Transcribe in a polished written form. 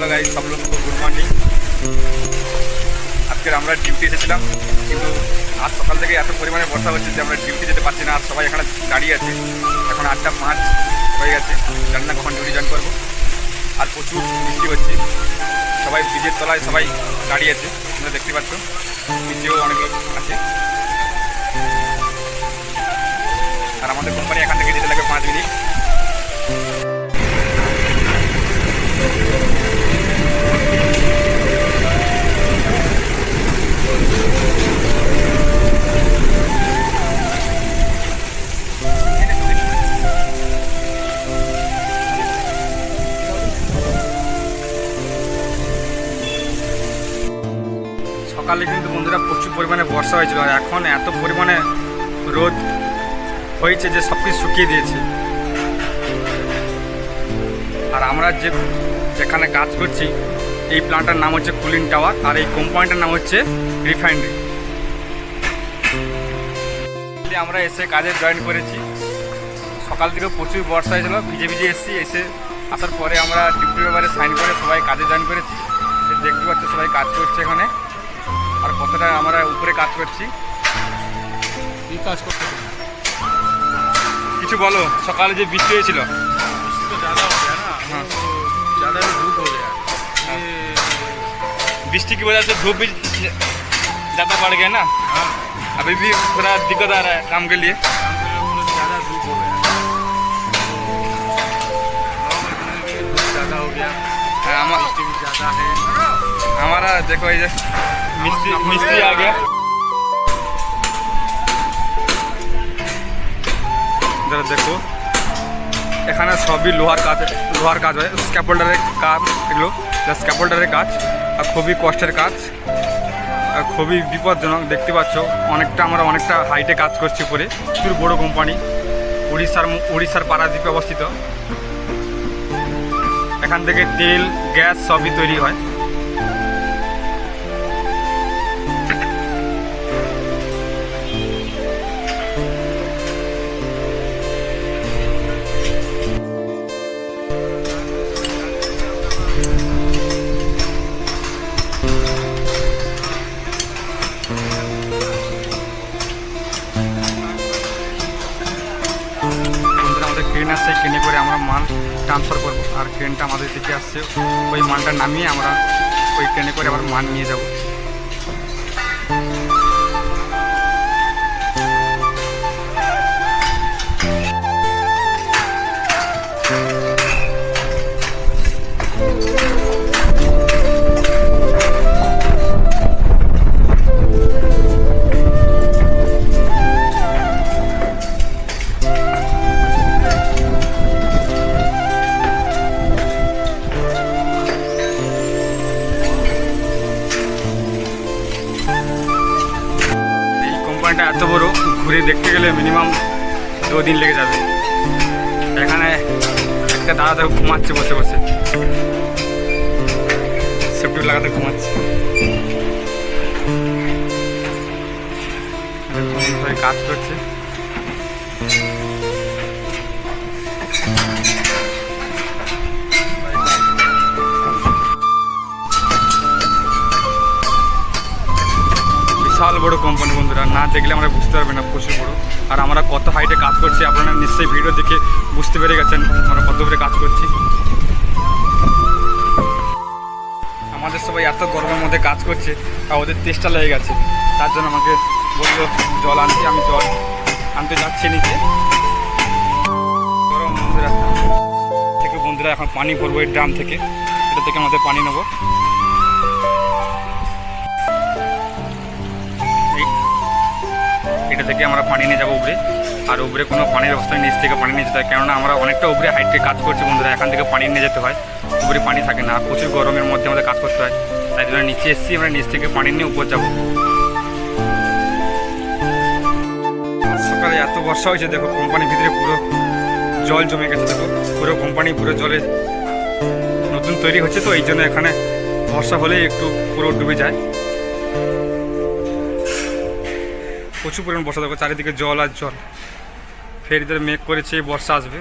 Hello guys, সব লোক good morning. আজকে আমরা ডিউটি এসেছিলাম, কিন্তু আজ সকাল থেকে এত পরিমাণে বর্ষা হচ্ছে যে আমরা ডিউটি যেতে পারছি না। আর সবাই এখানে দাঁড়িয়ে আছে। এখন 8:05 হয়ে গেছে, জানি না কখন ডিউটি জয়েন করবো। আর প্রচুর বৃষ্টি হচ্ছে, সবাই ব্রিজের তলায় সবাই দাঁড়িয়ে আছে, তোমরা দেখতে পাচ্ছ। নিচেও অনেক লোক আছে। আর আমাদের কোম্পানি এখান থেকে যেতে লাগবে 5 মিনিট। সকালে কিন্তু বন্ধুরা প্রচুর পরিমাণে বর্ষা হয়েছিল, আর এখন এত পরিমাণে রোদ হয়েছে যে সব কিছু শুকিয়ে দিয়েছে। আর আমরা যেখানে কাজ করছি এই প্ল্যান্টটার নাম হচ্ছে কুলিং টাওয়ার, আর এই কোম্পানিটার নাম হচ্ছে রিফাইনারি। আমরা এসে কাজে জয়েন করেছি। সকাল থেকে প্রচুর বর্ষা হয়েছিল, ভিজে ভিজে এসে আসার পরে আমরা ডিউটি পেপারে সাইন করে সবাই কাজে জয়েন করেছি। দেখতে পাচ্ছ সবাই কাজ করছে এখানে। আর কতটা আমরা উপরে কাজ করছি। কি কাজ করতে কিছু বলো, সকালে যে বৃষ্টি হয়েছিল। बृष्टि तो ज़्यादा हो गया ना। हाँ। ज़्यादा भी धूप हो गया। बृष्टि की वजह से धूप भी ज़्यादा बढ़ गया ना। हाँ, अभी भी थोड़ा दिक्कत आ रहा है काम के लिए। ज़्यादा धूप हो गया। गाँव में भी धूप ज़्यादा हो गया, बृष्टि भी ज़्यादा है। हमारा देखो ये मिस्त्री आ गया। जरा देखो এখানে সবই লোহার কাজ হয়। স্ক্যাপোল্ডারের কাজ, এগুলো স্ক্যাপোল্ডারের কাজ। আর খুবই কষ্টের কাজ, আর খুবই বিপজ্জনক। দেখতে পাচ্ছ আমরা অনেকটা হাইটে কাজ করছি উপরে। প্রচুর বড় কোম্পানি, উড়িষ্যার পারাদ্বীপে অবস্থিত। এখান থেকে তেল, গ্যাস সবই তৈরি হয়। ট্রেন আসছে, ট্রেনে করে আমরা মাল ট্রান্সফার করবো। আর ট্রেনটা আমাদের দিকে আসছে, ওই মালটা নামিয়ে আমরা ওই ট্রেনে করে আবার মাল নিয়ে যাব। কোম্পানিটা এত বড়, ঘুরে দেখতে গেলে মিনিমাম 2 দিন লেগে যাবে। এখানে একটা দাদা ঘুমাচ্ছে বসে বসে, সেফটি লাগাতে ঘুমাচ্ছে। কাজ করছে। বিশাল বড় কোম্পানি বন্ধুরা, না দেখলে আমরা বুঝতে পারবেন না, প্রচুর বড়। আর আমরা কত হাইটে কাজ করছি আপনারা নিশ্চয়ই ভিডিও দেখে বুঝতে পেরে গেছেন আমরা কত করে কাজ করছি। আমাদের সবাই এত গরমের মধ্যে কাজ করছে, আর ওদের তেষ্টা লেগে গেছে। তার জন্য আমাকে বললো জল আনছি, আমি জল আনতে যাচ্ছি নিচে। গরম বন্ধুরা থেকে বন্ধুরা এখন পানি ভরবো এই ড্রাম থেকে। এটা থেকে আমাদের পানি নেবো। এটা থেকে আমরা পানি নিয়ে যাবো উপরে। আর উপরে কোনো পানির ব্যবস্থা নিচ থেকে পানি নিয়ে যেতে হয়, কেননা আমরা অনেকটা উপরে হাইটে কাজ করছি বন্ধুরা। এখান থেকে পানি নিয়ে যেতে হয়, উপরে পানি থাকে না। প্রচুর গরমের মধ্যে আমাদের কাজ করতে হয়, তাই জন্য নিচে এসেছি। আমরা নিচ থেকে পানি নিয়ে উপর যাবো। সকালে এত বর্ষা হয়েছে, দেখো কোম্পানির ভিতরে পুরো জল জমে গেছে। দেখো পুরো কোম্পানি পুরো জলে নতুন তৈরি হচ্ছে, তো এই জন্য এখানে বর্ষা হলেই একটু পুরো ডুবে যায়। প্রচুর পরিমাণ বর্ষা, দেখো চারিদিকে জল আর জল। ফের ইধার মেঘ করেছে, বর্ষা আসবে।